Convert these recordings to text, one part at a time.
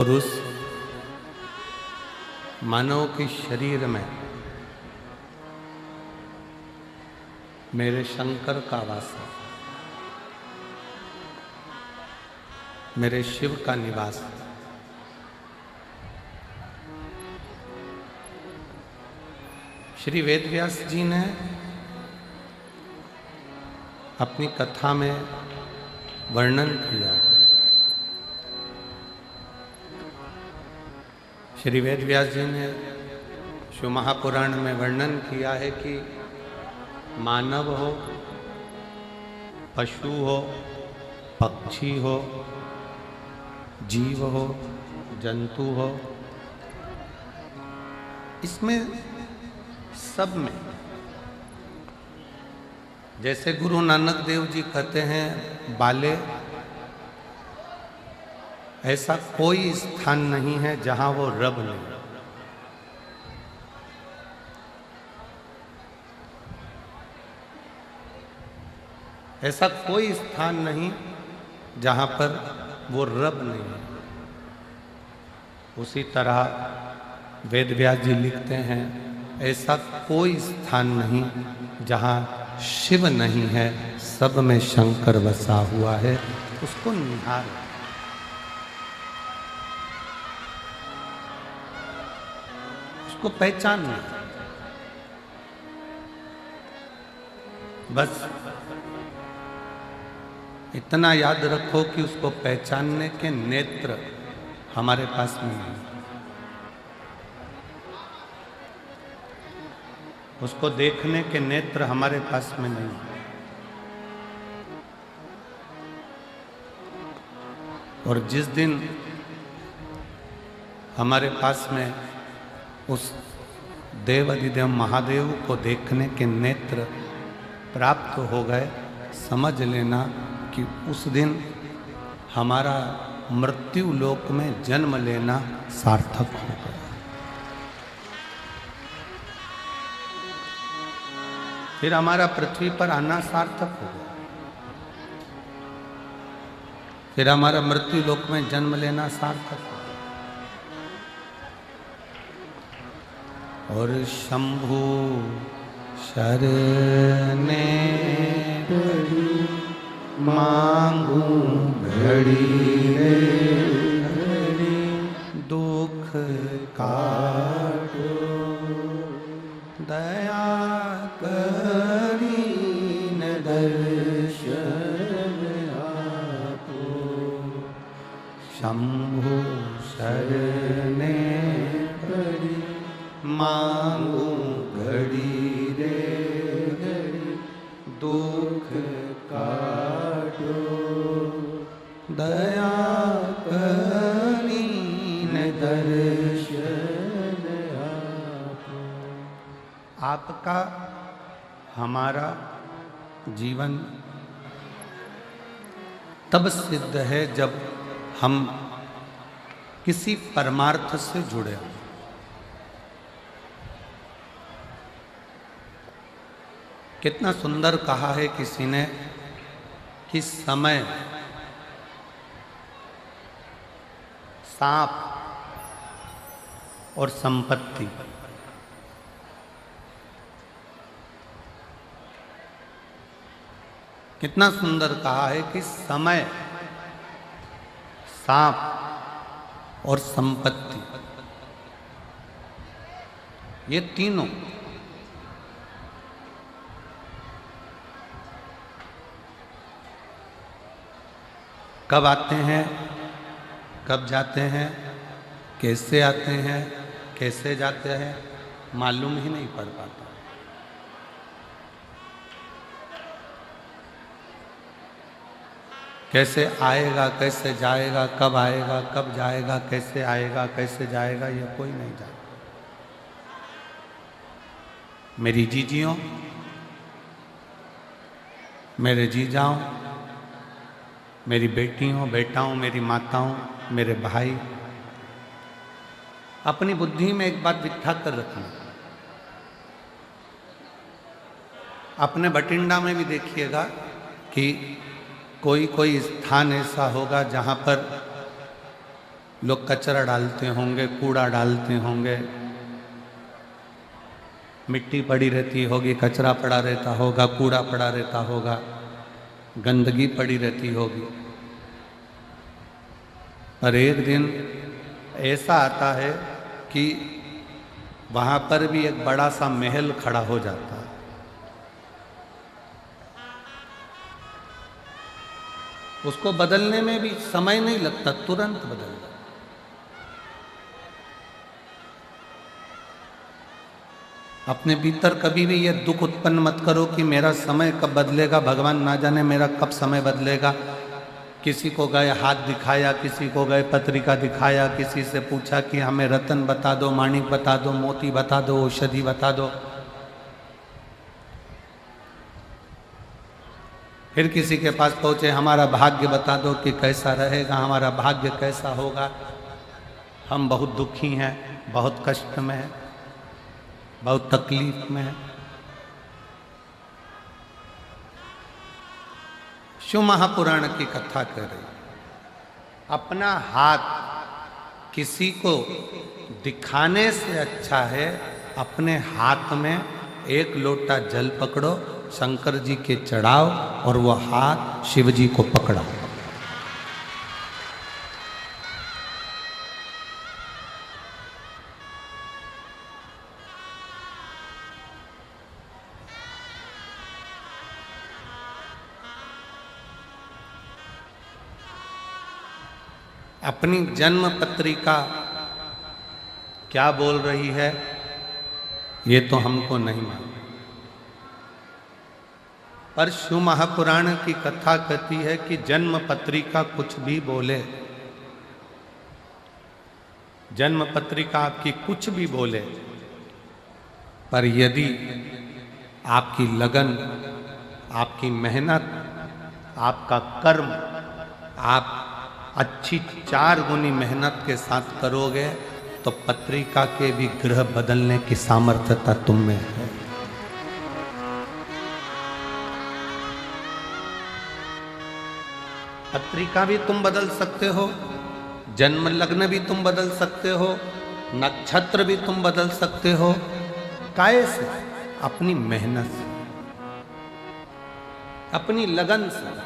और उस मानव के शरीर में मेरे शंकर का वास है, मेरे शिव का निवास है। श्री वेदव्यास जी ने अपनी कथा में वर्णन किया है। श्री वेदव्यास जी ने शिव महापुराण में वर्णन किया है कि मानव हो, पशु हो, पक्षी हो, जीव हो, जंतु हो, इसमें सब में जैसे गुरु नानक देव जी कहते हैं बाले, ऐसा कोई स्थान नहीं है जहां वो रब नहीं। ऐसा कोई स्थान नहीं जहां पर वो रब नहीं है। उसी तरह वेदव्यास जी लिखते हैं ऐसा कोई स्थान नहीं जहां शिव नहीं है, सब में शंकर बसा हुआ है। उसको निहार, उसको पहचान नहीं। बस इतना याद रखो कि उसको पहचानने के नेत्र हमारे पास में नहीं, उसको देखने के नेत्र हमारे पास में नहीं। और जिस दिन हमारे पास में उस देव अधिदेव महादेव को देखने के नेत्र प्राप्त हो गए, समझ लेना कि उस दिन हमारा मृत्यु लोक में जन्म लेना सार्थक हो गया। फिर हमारा पृथ्वी पर आना सार्थक हो गया। फिर हमारा मृत्यु लोक में जन्म लेना सार्थक हो गया। और शंभु शरणे मांगू घड़ी रे दुख काटो, दया करीन दर्शन आपो। शंभु शरणे पड़ी मांगू घड़ी रे दुख काटो, दया करीन दर्शन आपो। आपका हमारा जीवन तब सिद्ध है जब हम किसी परमार्थ से जुड़े हों। कितना सुंदर कहा है किसी ने कि समय, सांप और संपत्ति, कितना सुंदर कहा है कि समय, सांप और संपत्ति, ये तीनों कब आते हैं, कब जाते हैं, कैसे आते हैं, कैसे जाते हैं, मालूम ही नहीं पड़ पाता। कैसे आएगा, कैसे जाएगा, कब आएगा, कब जाएगा, कैसे आएगा, कैसे जाएगा, ये कोई नहीं जानता। मेरी जीजियों, मेरे जीजाओं, मेरी बेटियों, बेटाओं, मेरी माताओं, मेरे भाई, अपनी बुद्धि में एक बात बिठा कर रखना। अपने बठिंडा में भी देखिएगा कि कोई कोई स्थान ऐसा होगा जहाँ पर लोग कचरा डालते होंगे, कूड़ा डालते होंगे, मिट्टी पड़ी रहती होगी, कचरा पड़ा रहता होगा, कूड़ा पड़ा रहता होगा, गंदगी पड़ी रहती होगी। पर एक दिन ऐसा आता है कि वहाँ पर भी एक बड़ा सा महल खड़ा हो जाता है। उसको बदलने में भी समय नहीं लगता, तुरंत बदल जाता। अपने भीतर कभी भी यह दुख उत्पन्न मत करो कि मेरा समय कब बदलेगा, भगवान ना जाने मेरा कब समय बदलेगा। किसी को गए हाथ दिखाया, किसी को गए पत्रिका दिखाया, किसी से पूछा कि हमें रतन बता दो, माणिक बता दो, मोती बता दो, औषधि बता दो। फिर किसी के पास पहुंचे, हमारा भाग्य बता दो कि कैसा रहेगा, हमारा भाग्य कैसा होगा। हम बहुत दुखी हैं, बहुत कष्ट में हैं, बहुत तकलीफ में है। शिव महापुराण की कथा कर रही, अपना हाथ किसी को दिखाने से अच्छा है अपने हाथ में एक लोटा जल पकड़ो, शंकर जी के चढ़ाओ और वो हाथ शिव जी को पकड़ाओ। अपनी जन्म पत्रिका क्या बोल रही है ये तो हमको नहीं मालूम, पर शिव महापुराण की कथा कहती है कि जन्म पत्रिका कुछ भी बोले, जन्म पत्रिका आपकी कुछ भी बोले, पर यदि आपकी लगन, आपकी मेहनत, आपका कर्म, आप अच्छी 4 गुनी मेहनत के साथ करोगे तो पत्रिका के भी ग्रह बदलने की सामर्थ्यता तुम में है। पत्रिका भी तुम बदल सकते हो, जन्म लग्न भी तुम बदल सकते हो, नक्षत्र भी तुम बदल सकते हो। काहे से? अपनी मेहनत से, अपनी लगन से,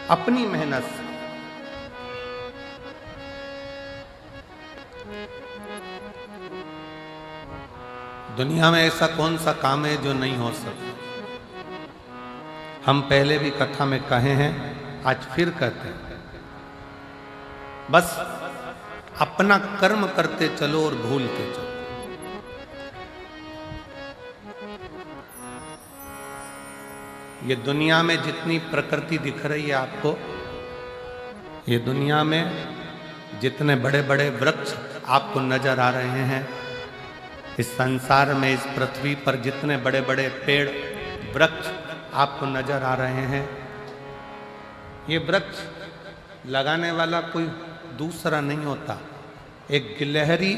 अपनी मेहनत से। दुनिया में ऐसा कौन सा काम है जो नहीं हो सकता? हम पहले भी कथा में कहे हैं, आज फिर कहते हैं, बस अपना कर्म करते चलो और भूलते चलो। ये दुनिया में जितनी प्रकृति दिख रही है आपको, ये दुनिया में जितने बड़े बड़े वृक्ष आपको नजर आ रहे हैं, इस संसार में, इस पृथ्वी पर जितने बड़े बड़े पेड़ वृक्ष आपको नजर आ रहे हैं, ये वृक्ष लगाने वाला कोई दूसरा नहीं होता। एक गिलहरी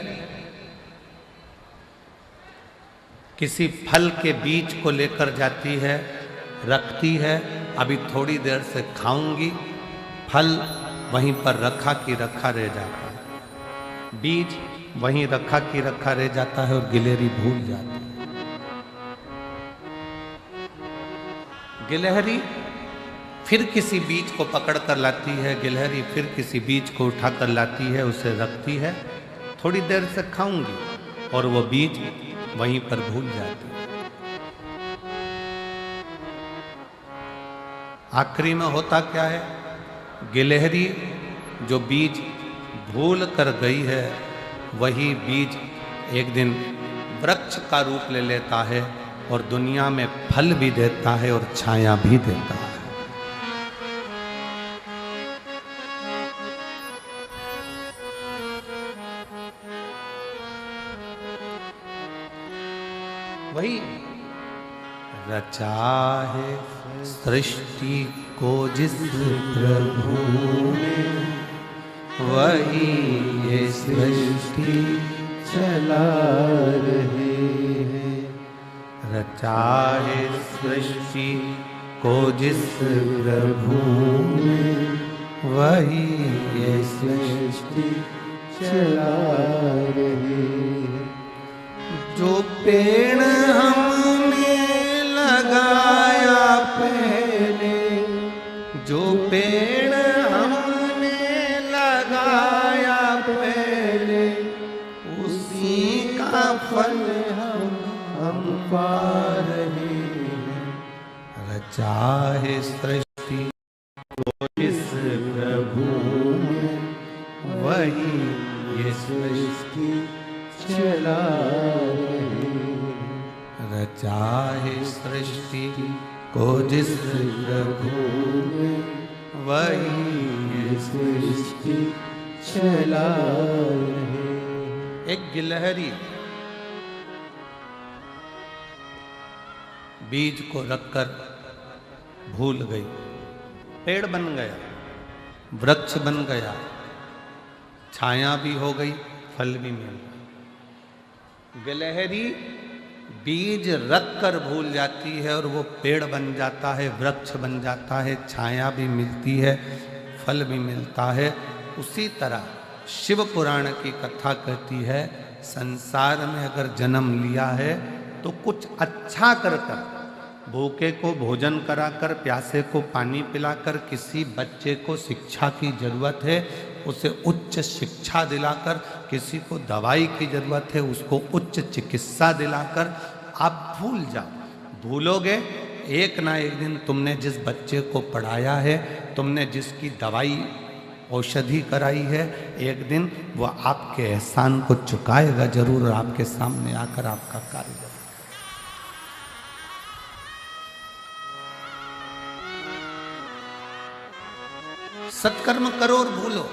किसी फल के बीज को लेकर जाती है, रखती है, अभी थोड़ी देर से खाऊंगी, फल वहीं पर रखा कि रखा रह जाता है, बीज वहीं रखा कि रखा रह जाता है और गिलहरी भूल जाती है। गिलहरी फिर किसी बीज को पकड़ कर लाती है, गिलहरी फिर किसी बीज को उठा कर लाती है, उसे रखती है, थोड़ी देर से खाऊंगी, और वो बीज वहीं पर भूल जाती है। आखिरी में होता क्या है? गिलहरी जो बीज भूल कर गई है, वही बीज एक दिन वृक्ष का रूप ले लेता है और दुनिया में फल भी देता है और छाया भी देता है। वही रचा है सृष्टि को जिस प्रभु ने, वही ये सृष्टि चला रहे हैं। रचा है सृष्टि को जिस प्रभु ने, वही ये सृष्टि चला रही है। जो पेड़ हमने लगाया पहले जो पेड़ हमने लगाया पहले उसी का फल हम पा रहे हैं। रचा है सृष्टि इस प्रभु ने वही ये सृष्टि चला रही है। रचा है सृष्टि को जिस प्रभु ने वही ये सृष्टि चला रही है। एक गिलहरी बीज को रखकर भूल गई, पेड़ बन गया, वृक्ष बन गया, छाया भी हो गई, फल भी मिल गया। गिलहरी बीज रखकर भूल जाती है और वो पेड़ बन जाता है, वृक्ष बन जाता है, छाया भी मिलती है, फल भी मिलता है। उसी तरह शिव पुराण की कथा कहती है, संसार में अगर जन्म लिया है तो कुछ अच्छा कर कर, भूखे को भोजन कराकर, प्यासे को पानी पिलाकर, किसी बच्चे को शिक्षा की जरूरत है उसे उच्च शिक्षा दिलाकर, किसी को दवाई की जरूरत है उसको उच्च चिकित्सा दिलाकर आप भूल जाओ। भूलोगे एक ना एक दिन तुमने जिस बच्चे को पढ़ाया है, तुमने जिसकी दवाई औषधि कराई है, एक दिन वह आपके एहसान को चुकाएगा जरूर और आपके सामने आकर आपका कार्य करेगा। सत्कर्म करो और भूलो।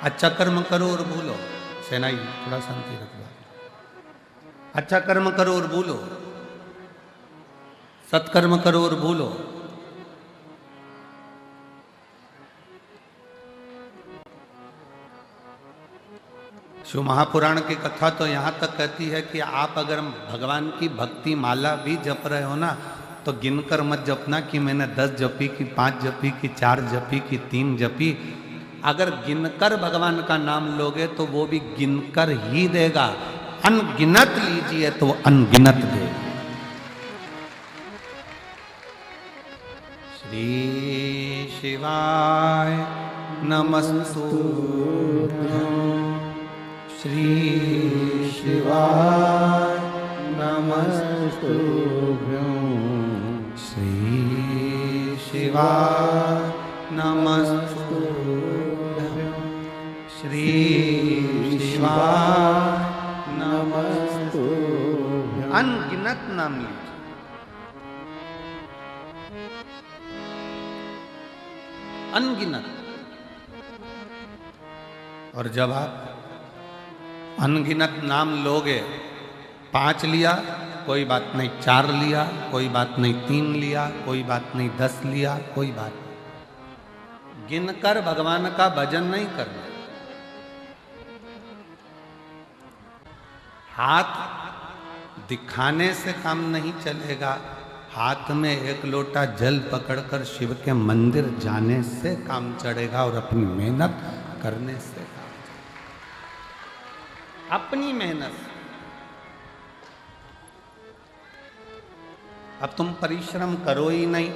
अच्छा कर्म करो और भूलो। सेनाई थोड़ा शांति रखो। अच्छा कर्म करो और भूलो, सत्कर्म करो और भूलो। शिव महापुराण की कथा तो यहाँ तक कहती है कि आप अगर भगवान की भक्ति माला भी जप रहे हो ना, तो गिनकर मत जपना कि मैंने 10 जपी की, 5 जपी की, 4 जपी की, 3 जपी। अगर गिनकर भगवान का नाम लोगे तो वो भी गिनकर ही देगा। अनगिनत लीजिए तो अनगिनत देगा। श्री शिवाय नमस्तुभ्यं। श्री शिवाय नमस्तुभ्यं। श्री शिवाय नमस्तुभ्यं। श्री शिवाय नमस्तुभ्यं। अनगिनत नाम लीजिए। अनगिनत। और जब आप अनगिनत नाम लोगे, 5 लिया कोई बात नहीं, 4 लिया कोई बात नहीं, 3 लिया कोई बात नहीं, 10 लिया कोई बात नहीं, गिनकर भगवान का भजन नहीं करना। हाथ दिखाने से काम नहीं चलेगा, हाथ में एक लोटा जल पकड़कर शिव के मंदिर जाने से काम चढ़ेगा और अपनी मेहनत करने से काम चढ़ेगा। अपनी मेहनत। अब तुम परिश्रम करो ही नहीं,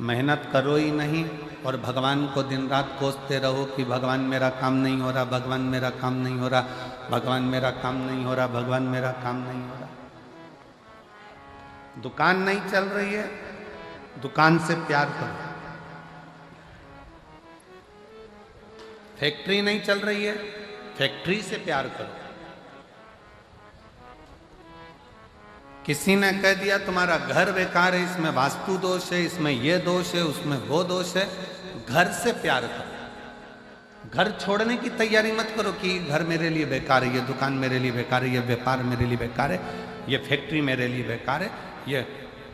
मेहनत करो ही नहीं और भगवान को दिन रात कोसते रहो कि भगवान मेरा काम नहीं हो रहा, भगवान मेरा काम नहीं हो रहा, भगवान मेरा काम नहीं हो रहा, भगवान मेरा काम नहीं हो रहा। दुकान नहीं चल रही है, दुकान से प्यार करो। फैक्ट्री नहीं चल रही है, फैक्ट्री से प्यार करो। किसी ने कह दिया तुम्हारा घर बेकार है, इसमें वास्तु दोष है, इसमें ये दोष है, उसमें वो दोष है, घर से प्यार करो। घर छोड़ने की तैयारी मत करो कि घर मेरे लिए बेकार है, ये दुकान मेरे लिए बेकार है, ये व्यापार मेरे लिए बेकार है, ये फैक्ट्री मेरे लिए बेकार है, ये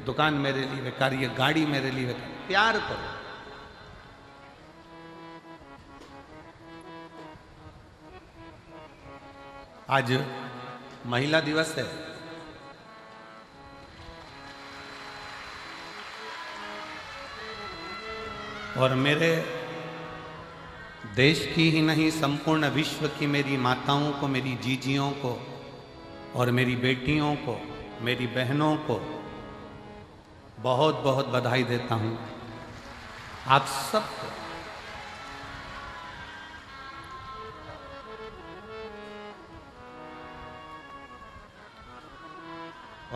दुकान मेरे लिए बेकार है, ये गाड़ी मेरे लिए बेकार। प्यार करो। आज महिला दिवस है, और मेरे देश की ही नहीं संपूर्ण विश्व की मेरी माताओं को, मेरी जीजियों को और मेरी बेटियों को, मेरी बहनों को बहुत बहुत बधाई देता हूँ। आप सबको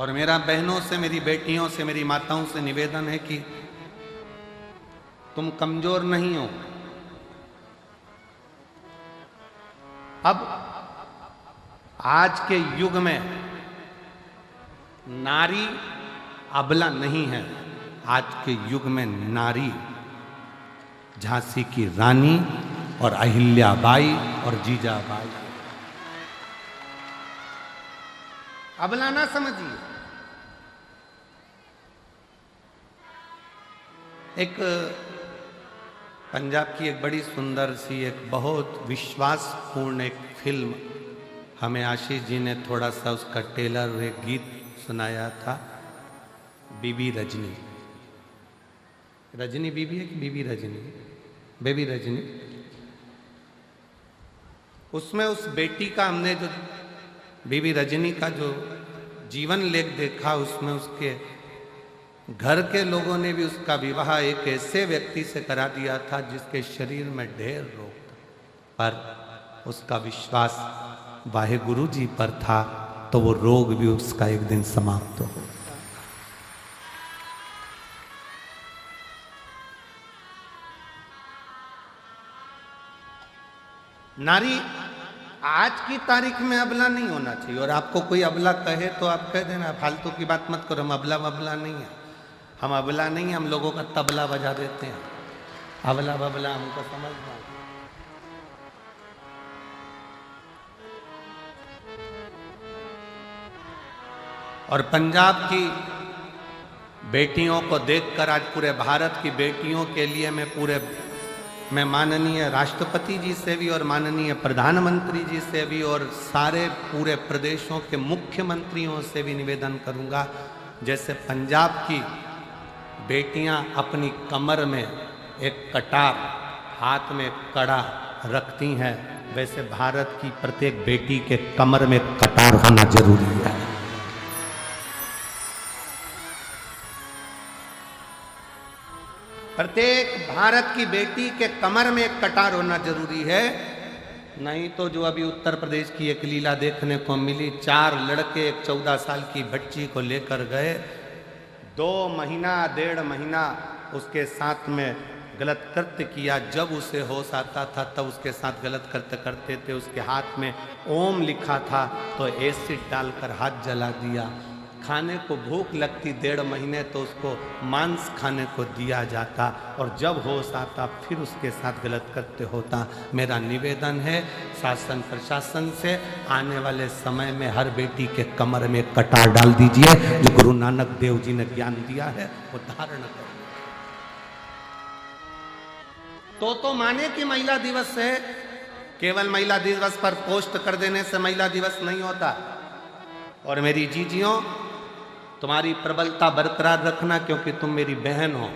और मेरा बहनों से, मेरी बेटियों से, मेरी माताओं से निवेदन है कि तुम कमजोर नहीं हो। अब आज के युग में नारी अबला नहीं है। आज के युग में नारी झांसी की रानी और अहिल्याबाई और जीजाबाई, अबला ना समझिए। एक पंजाब की एक बड़ी सुंदर सी, एक बहुत विश्वासपूर्ण एक फिल्म हमें आशीष जी ने थोड़ा सा उसका टेलर एक गीत सुनाया था, बीबी रजनी। रजनी बीबी है कि बीबी रजनी? बेबी रजनी। उसमें उस बेटी का हमने जो बीबी रजनी का जो जीवन लेख देखा, उसमें उसके घर के लोगों ने भी उसका विवाह एक ऐसे व्यक्ति से करा दिया था जिसके शरीर में ढेर रोग था, पर उसका विश्वास वाहेगुरु जी पर था, तो वो रोग भी उसका एक दिन समाप्त हो। नारी आज की तारीख में अबला नहीं होना चाहिए। और आपको कोई अबला कहे तो आप कह देना, फालतू की बात मत करो, हम अबला बबला नहीं है, हम अबला नहीं है, हम लोगों का तबला बजा देते हैं। अबला बबला हमको समझना। और पंजाब की बेटियों को देखकर आज पूरे भारत की बेटियों के लिए मैं माननीय राष्ट्रपति जी से भी और माननीय प्रधानमंत्री जी से भी और सारे पूरे प्रदेशों के मुख्यमंत्रियों से भी निवेदन करूंगा, जैसे पंजाब की बेटियां अपनी कमर में एक कटार, हाथ में कड़ा रखती हैं, वैसे भारत की प्रत्येक बेटी के कमर में कटार होना जरूरी है। प्रत्येक भारत की बेटी के कमर में एक कटार होना जरूरी है। नहीं तो जो अभी उत्तर प्रदेश की एक लीला देखने को मिली, 4 लड़के एक 14 साल की बच्ची को लेकर गए, 2 महीना 1.5 महीना उसके साथ में गलत कृत्य किया। जब उसे होश आता था तब उसके साथ गलत कृत्य करते थे। उसके हाथ में ओम लिखा था तो एसिड डालकर हाथ जला दिया। खाने को भूख लगती 1.5 महीने तो उसको मांस खाने को दिया जाता, और जब होश आता फिर उसके साथ गलत कृत्य होता। मेरा निवेदन है शासन प्रशासन से, आने वाले समय में हर बेटी के कमर में कटार डाल दीजिए। जो गुरु नानक देव जी ने ज्ञान दिया है वो धारण करो। तो माने कि महिला दिवस है, केवल महिला दिवस पर पोस्ट कर देने से महिला दिवस नहीं होता। और मेरी जीजियों, तुम्हारी प्रबलता बरकरार रखना, क्योंकि तुम मेरी बहन हो।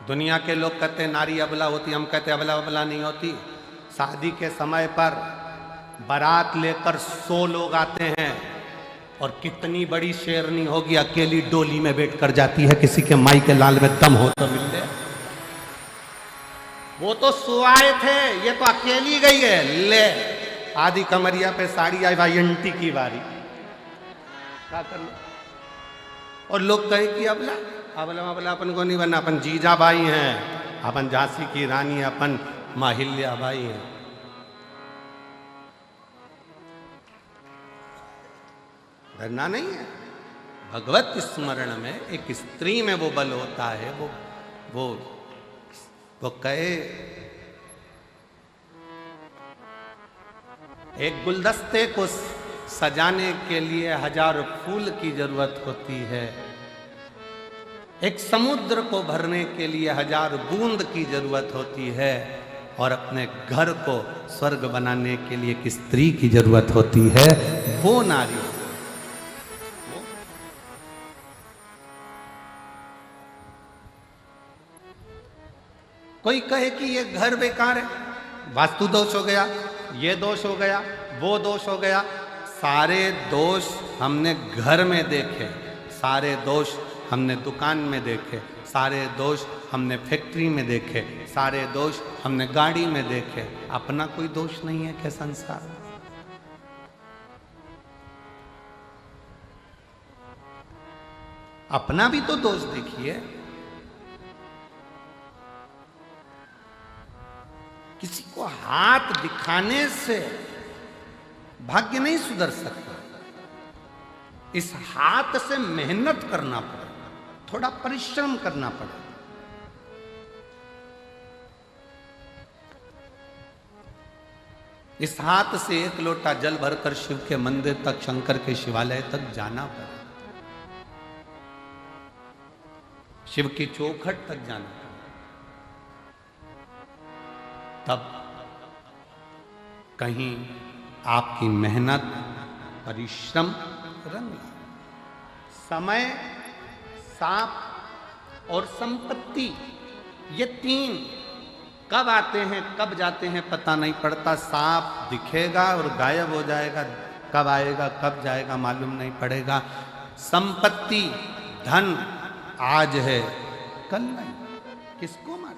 दुनिया के लोग कहते हैं नारी अबला होती, हम कहते हैं अबला अबला नहीं होती। शादी के समय पर बारात लेकर 100 लोग आते हैं, और कितनी बड़ी शेरनी होगी अकेली डोली में बैठ कर जाती है, किसी के माई के लाल में दम हो तो मिल जाए। वो तो सुआए थे, ये तो अकेली गई है। ले आधी कमरिया पे साड़ी आई, भाई अंटी की बारी, क्या करना। और लोग कहे कि अबला अबला अबला अपन को नहीं बनना, अपन जीजा बाई हैं, अपन झांसी की रानी, अपन माहिल्या बाई हैं। डरना नहीं है। भगवत स्मरण में एक स्त्री में वो बल होता है। वो कहे, एक गुलदस्ते को सजाने के लिए 1000 फूल की जरूरत होती है, एक समुद्र को भरने के लिए 1000 बूंद की जरूरत होती है, और अपने घर को स्वर्ग बनाने के लिए एक स्त्री की जरूरत होती है। वो नारी कोई कहे कि ये घर बेकार है, वास्तु दोष हो गया, ये दोष हो गया, वो दोष हो गया। सारे दोष हमने घर में देखे, सारे दोष हमने दुकान में देखे, सारे दोष हमने फैक्ट्री में देखे, सारे दोष हमने गाड़ी में देखे। अपना कोई दोष नहीं है क्या संसार में? अपना भी तो दोष देखिए। किसी को हाथ दिखाने से भाग्य नहीं सुधर सकता। इस हाथ से मेहनत करना पड़ेगा, थोड़ा परिश्रम करना पड़ेगा। इस हाथ से एक लोटा जल भरकर शिव के मंदिर तक, शंकर के शिवालय तक जाना पड़ेगा, शिव की चौखट तक जाना पड़ेगा, तब कहीं आपकी मेहनत, परिश्रम रंग लाए। समय, सांप और संपत्ति, ये तीन कब आते हैं कब जाते हैं पता नहीं पड़ता। सांप दिखेगा और गायब हो जाएगा, कब आएगा कब जाएगा मालूम नहीं पड़ेगा। संपत्ति, धन आज है कल नहीं, किसको मालूम?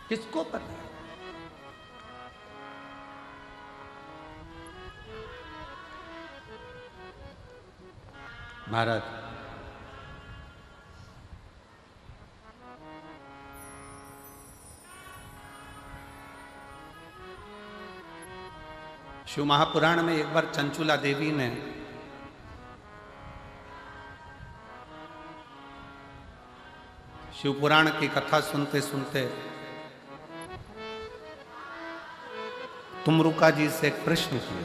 किसको पता है? भारत शिव महापुराण में एक बार चंचुला देवी ने शिव पुराण की कथा सुनते सुनते तुमरुका जी से एक प्रश्न किया।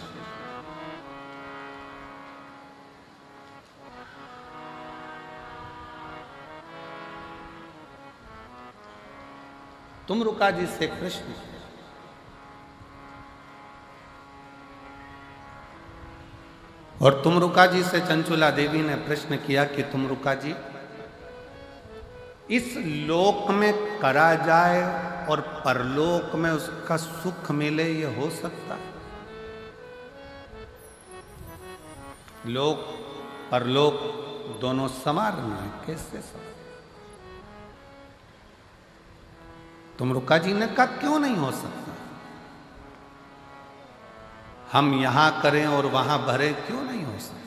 तुमरुका जी से एक प्रश्न किया और तुमरुका जी से चंचुला देवी ने प्रश्न किया कि तुमरुका जी, इस लोक में करा जाए और परलोक में उसका सुख मिले, ये हो सकता? लोक परलोक दोनों समान है, कैसे समान? तुमरुका जी ने कहा क्यों नहीं हो सकता? हम यहां करें और वहां भरे, क्यों नहीं हो सकता?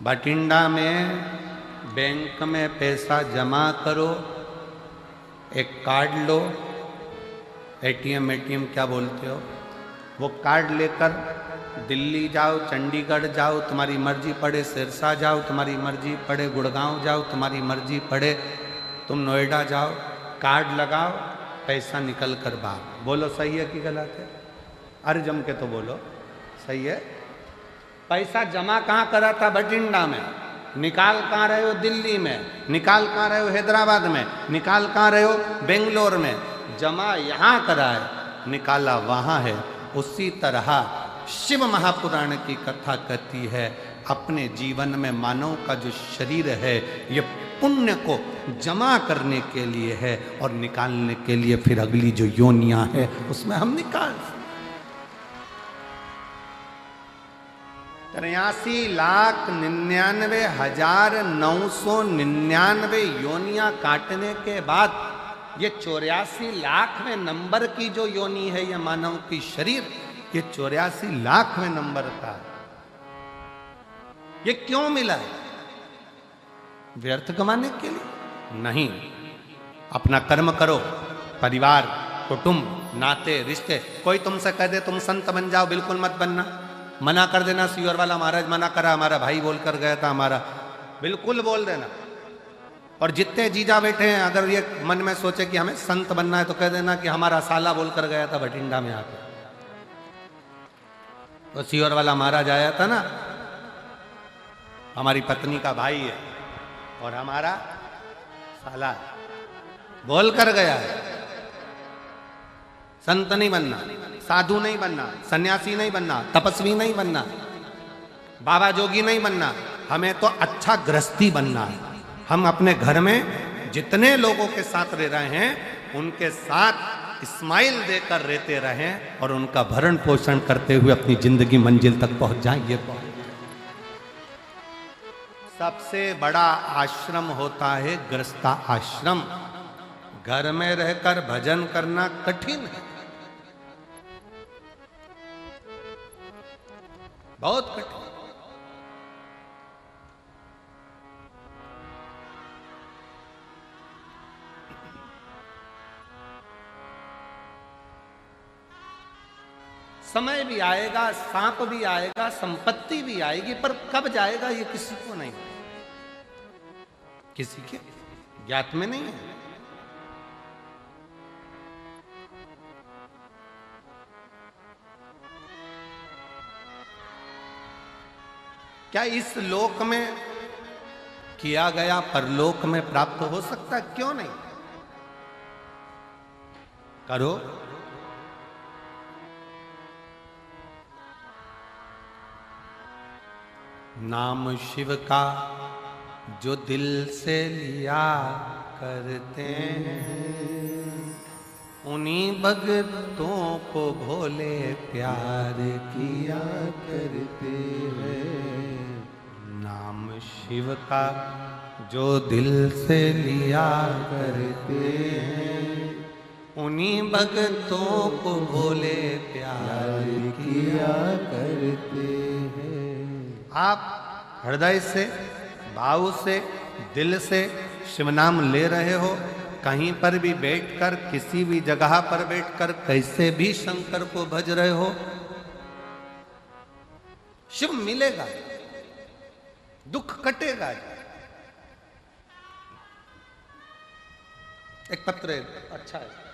बठिंडा में बैंक में पैसा जमा करो, एक कार्ड लो, एटीएम क्या बोलते हो, वो कार्ड लेकर दिल्ली जाओ, चंडीगढ़ जाओ, तुम्हारी मर्जी पड़े सिरसा जाओ, तुम्हारी मर्जी पड़े गुड़गांव जाओ, तुम्हारी मर्जी पड़े तुम नोएडा जाओ, कार्ड लगाओ, पैसा निकल कर बाहर। बोलो सही है कि गलत है? अरे जम के तो बोलो सही है। पैसा जमा कहाँ करा था? बठिंडा में। निकाल कहाँ रहे हो? दिल्ली में। निकाल कहाँ रहे हो? हैदराबाद में। निकाल कहाँ रहे हो? बेंगलोर में। जमा यहाँ करा है, निकाला वहाँ है। उसी तरह शिव महापुराण की कथा कहती है, अपने जीवन में मानव का जो शरीर है ये पुण्य को जमा करने के लिए है और निकालने के लिए फिर अगली जो योनियां है उसमें हम निकाल 83,99,999 योनियां काटने के बाद ये 84 लाखवें नंबर की जो योनि है, ये मानव की शरीर, ये 84 लाखवें नंबर का। ये क्यों मिला है? व्यर्थ कमाने के लिए नहीं। अपना कर्म करो, परिवार, कुटुंब, नाते, रिश्ते। कोई तुमसे कह दे तुम संत बन जाओ, बिल्कुल मत बनना। मना कर देना, सीवर वाला महाराज मना करा, हमारा भाई बोल कर गया था, हमारा बिल्कुल बोल देना। और जितने जीजा बैठे हैं, अगर ये मन में सोचे कि हमें संत बनना है तो कह देना कि हमारा साला बोल कर गया था बठिंडा में आकर। तो सीवर वाला महाराज आया था ना, हमारी पत्नी का भाई है और हमारा साला बोल कर गया है। संत नहीं बनना, साधु नहीं बनना, सन्यासी नहीं बनना, तपस्वी नहीं बनना, बाबा जोगी नहीं बनना, हमें तो अच्छा गृहस्थी बनना है। हम अपने घर में जितने लोगों के साथ रह रहे हैं उनके साथ स्माइल देकर रहते रहें और उनका भरण पोषण करते हुए अपनी जिंदगी मंजिल तक पहुंच जाएं। ये सबसे बड़ा आश्रम होता है गृहस्था आश्रम। घर में रहकर भजन करना कठिन है, बहुत कठिन। समय भी आएगा, सांप भी आएगा, संपत्ति भी आएगी, पर कब जाएगा ये किसी को नहीं, किसी के ज्ञात में नहीं है। क्या इस लोक में किया गया परलोक में प्राप्त हो सकता? क्यों नहीं? करो। नाम शिव का जो दिल से लिया करते हैं, उन्हीं भक्तों को भोले प्यार किया करते हैं। नाम शिव का जो दिल से लिया करते हैं, उन्हीं भक्तों को भोले प्यार किया करते हैं। आप हृदय से, भाव से, दिल से शिव नाम ले रहे हो, कहीं पर भी बैठकर, किसी भी जगह पर बैठकर कैसे भी शंकर को भज रहे हो, शिव मिलेगा, दुख कटेगा। एक पत्र है, अच्छा है।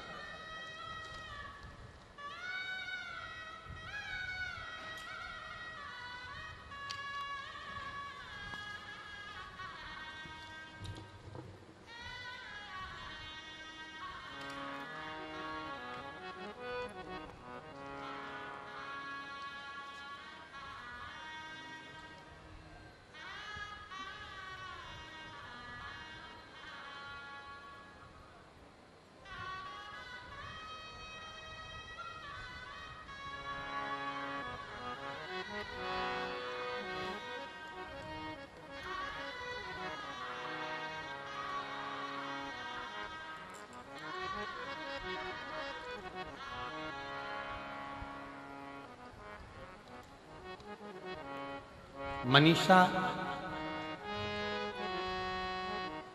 मनीषा,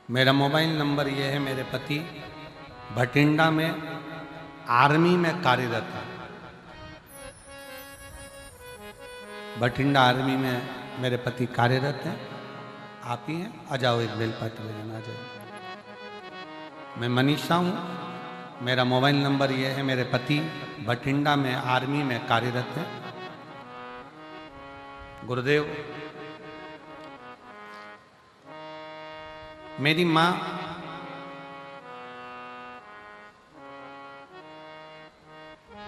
मेरा मोबाइल नंबर ये है। मेरे पति भटिंडा में आर्मी में कार्यरत है। भटिंडा आर्मी में मेरे पति कार्यरत हैं। आप ही हैं? आ जाओ, एक बेलपाती बजाना, आ जाओ। मैं मनीषा हूँ, मेरा मोबाइल नंबर ये है। मेरे पति भटिंडा में आर्मी में कार्यरत हैं। गुरुदेव, मेरी माँ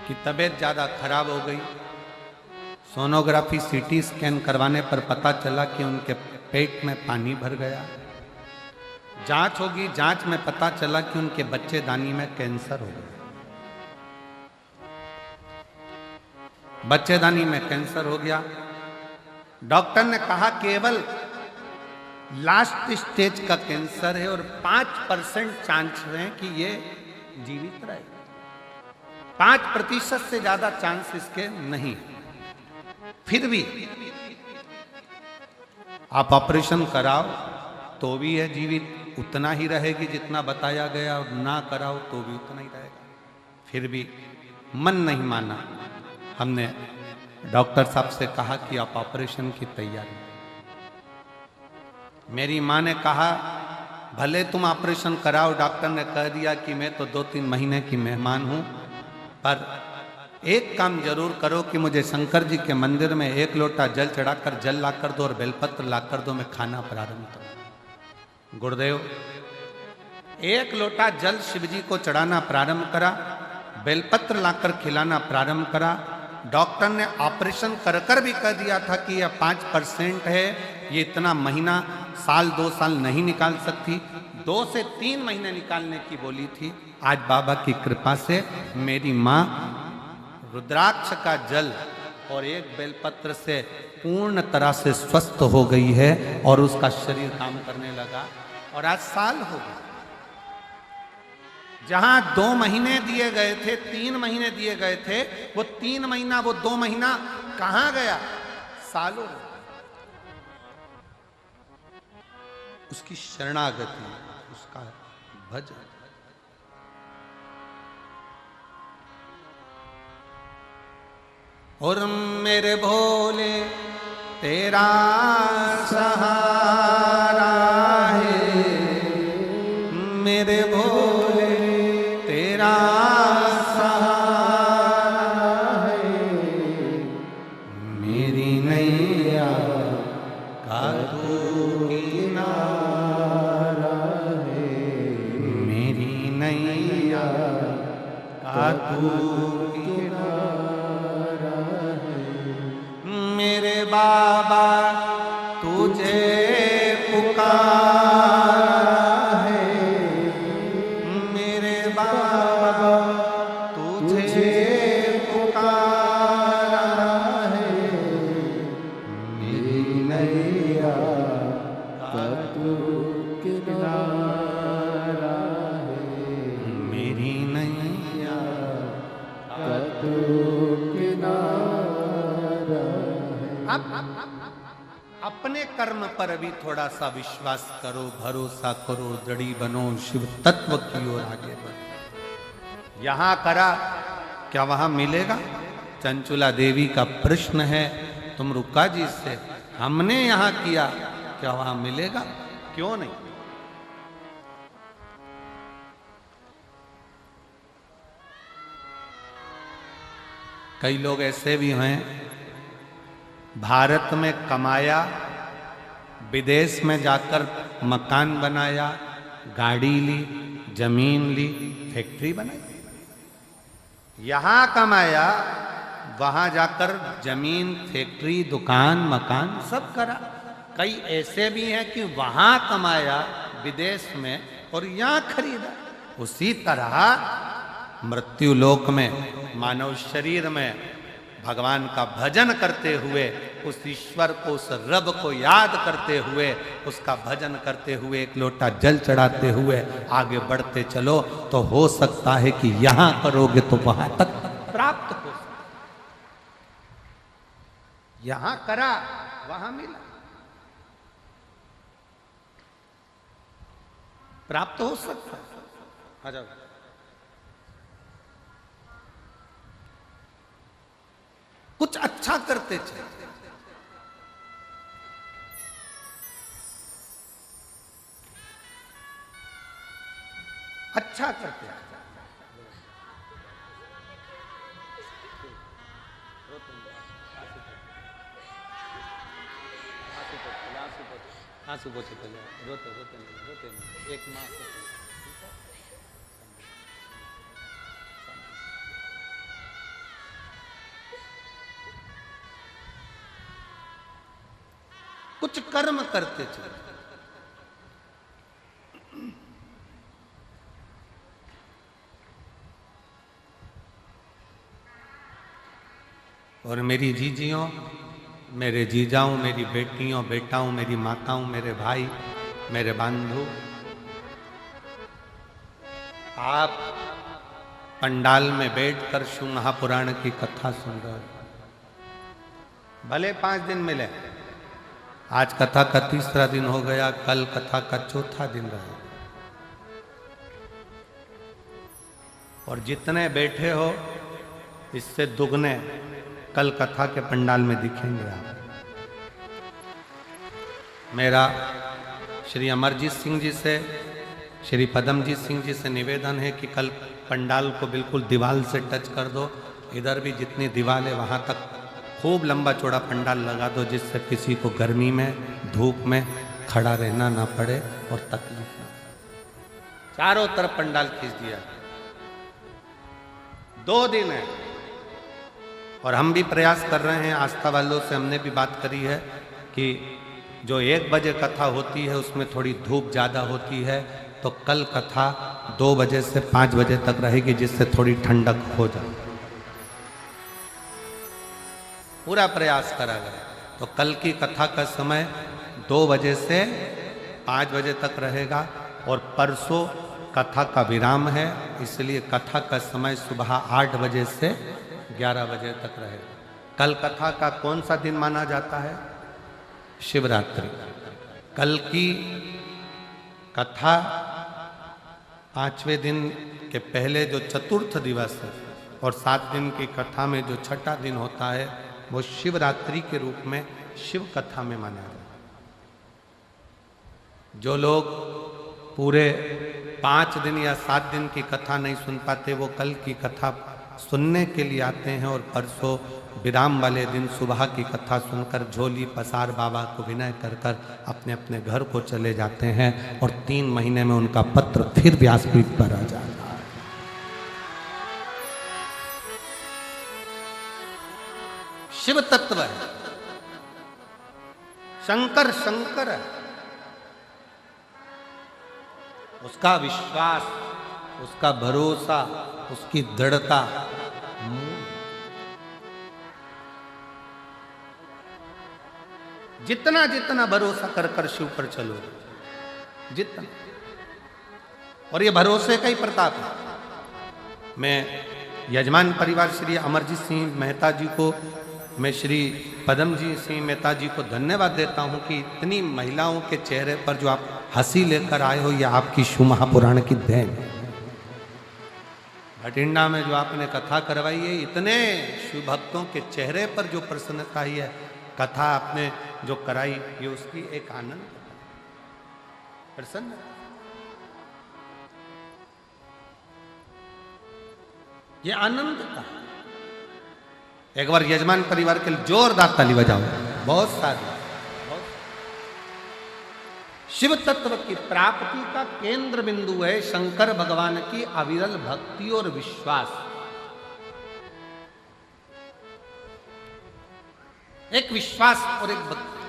की तबीयत ज़्यादा खराब हो गई। सोनोग्राफी, सीटी स्कैन करवाने पर पता चला कि उनके पेट में पानी भर गया। जांच होगी, जांच में पता चला कि उनके बच्चेदानी में कैंसर हो गया। बच्चेदानी में कैंसर हो गया। डॉक्टर ने कहा केवल लास्ट स्टेज का कैंसर है और 5% चांस है कि ये जीवित रहे। 5% से ज्यादा चांस इसके नहीं। फिर भी आप ऑपरेशन कराओ तो भी है जीवित, उतना ही रहेगी जितना बताया गया, और ना कराओ तो भी उतना ही रहेगा। फिर भी मन नहीं माना। हमने डॉक्टर साहब से कहा कि आप ऑपरेशन की तैयारी। मेरी माँ ने कहा भले तुम ऑपरेशन कराओ, डॉक्टर ने कह दिया कि मैं तो 2-3 महीने की मेहमान हूँ, पर एक काम जरूर करो कि मुझे शंकर जी के मंदिर में 1 लोटा जल चढ़ाकर जल लाकर दो और बेलपत्र लाकर दो, मैं खाना प्रारंभ करूँ। गुरुदेव, 1 लोटा जल शिव जी को चढ़ाना प्रारंभ करा, बेलपत्र लाकर खिलाना प्रारंभ करा। डॉक्टर ने ऑपरेशन कर कर भी कह दिया था कि यह 5% है, ये इतना महीना, साल 2 साल नहीं निकाल सकती, 2 से 3 महीने निकालने की बोली थी। आज बाबा की कृपा से मेरी माँ रुद्राक्ष का जल और एक बेलपत्र से पूर्ण तरह से स्वस्थ हो गई है और उसका शरीर काम करने लगा और आज साल हो गया। जहां 2 महीने दिए गए थे, 3 महीने दिए गए थे, वो 3 महीना, वो 2 महीना कहां गया? सालों। उसकी शरणागति, उसका भजन। और मेरे भोले तेरा सहारा है, मेरे भोले तेरा सहारा है, मेरी नैया का तू किनारा है, मेरी नैया का तू किनारा है। मेरे बाबा तुझे पुकारा है, मेरे बाबा तुझे पुकारा है, मेरी नैया का तू किनारा है, मेरी नैया का तू किनारा है। अपने कर्म पर भी थोड़ा सा विश्वास करो, भरोसा करो, दृढ़ी बनो, शिव तत्व की ओर आगे बढ़ो। यहां करा, क्या वहां मिलेगा? चंचुला देवी का प्रश्न है तुम रुक्का जी से, हमने यहां किया, क्या वहां मिलेगा? क्यों नहीं? कई लोग ऐसे भी हैं, भारत में कमाया, विदेश में जाकर मकान बनाया, गाड़ी ली, जमीन ली, फैक्ट्री बनाई। यहां कमाया, वहां जाकर जमीन, फैक्ट्री, दुकान, मकान सब करा। कई ऐसे भी हैं कि वहां कमाया विदेश में और यहां खरीदा। उसी तरह मृत्यु लोक में, मानव शरीर में भगवान का भजन करते हुए, उस ईश्वर को, उस रब को याद करते हुए, उसका भजन करते हुए, एक लोटा जल चढ़ाते हुए आगे बढ़ते चलो, तो हो सकता है कि यहां करोगे तो वहां तक प्राप्त हो सकता। यहां करा, वहां मिला, प्राप्त हो सकता है। आ जाओ। कुछ अच्छा करते चले, अच्छा करते आंसू पोछे पहले, रोते रोते नहीं, एक माँ को कुछ कर्म करते चले। और मेरी जीजियों, मेरे जीजाओं, मेरी बेटियों, बेटाओं, मेरी माताओं, मेरे भाई, मेरे बंधु, आप पंडाल में बैठकर शिव महापुराण की कथा सुन रहे हो। भले 5 दिन मिले, आज कथा का 3रा दिन हो गया, कल कथा का 4था दिन रहा। और जितने बैठे हो इससे दुगने कल कथा के पंडाल में दिखेंगे आप। मेरा श्री अमरजीत सिंह जी से, श्री पदमजीत सिंह जी से निवेदन है कि कल पंडाल को बिल्कुल दीवार से टच कर दो। इधर भी जितनी दीवार है वहाँ तक खूब लंबा चौड़ा पंडाल लगा दो, जिससे किसी को गर्मी में, धूप में खड़ा रहना ना पड़े और तकलीफ ना। चारों तरफ पंडाल खींच दिया। 2 दिन है, और हम भी प्रयास कर रहे हैं, आस्था वालों से हमने भी बात करी है कि जो 1 बजे कथा होती है उसमें थोड़ी धूप ज़्यादा होती है, तो कल कथा 2 बजे से 5 बजे तक रहेगी, जिससे थोड़ी ठंडक हो जाए। पूरा प्रयास करा गया। तो कल की कथा का समय 2 बजे से 5 बजे तक रहेगा और परसों कथा का विराम है, इसलिए कथा का समय सुबह 8 बजे से 11 बजे तक रहेगा। कल कथा का कौन सा दिन माना जाता है? शिवरात्रि। कल की कथा 5वें दिन के पहले जो चतुर्थ दिवस है और 7 दिन की कथा में जो छठा दिन होता है वो शिवरात्रि के रूप में शिव कथा में माना जाता है। जो लोग पूरे 5 दिन या 7 दिन की कथा नहीं सुन पाते, वो कल की कथा सुनने के लिए आते हैं और परसों विराम वाले दिन सुबह की कथा सुनकर झोली पसार बाबा को विनय कर कर अपने अपने घर को चले जाते हैं और 3 महीने में उनका पत्र फिर व्यासपीठ पर आ जाता है। शिव तत्व है, शंकर शंकर है, उसका विश्वास, उसका भरोसा, उसकी दृढ़ता जितना जितना भरोसा कर कर शिव पर चलो, जितना, और ये भरोसे का ही प्रताप है। मैं यजमान परिवार श्री अमरजीत सिंह मेहता जी को, मैं श्री पदमजी सिंह मेहता जी को धन्यवाद देता हूं कि इतनी महिलाओं के चेहरे पर जो आप हंसी लेकर आए हो, यह आपकी शिव महापुराण की देन है। भटिंडा में जो आपने कथा करवाई है, इतने शिव भक्तों के चेहरे पर जो प्रसन्नता आई है, कथा आपने जो कराई, ये उसकी एक आनंद प्रसन्न, ये आनंद था। एक बार यजमान परिवार के लिए जोरदार ताली बजाओ। बहुत सारे शिव तत्व की प्राप्ति का केंद्र बिंदु है शंकर भगवान की अविरल भक्ति और विश्वास। एक विश्वास और एक भक्ति,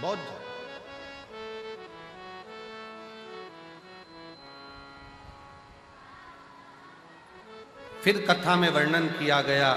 बहुत। फिर कथा में वर्णन किया गया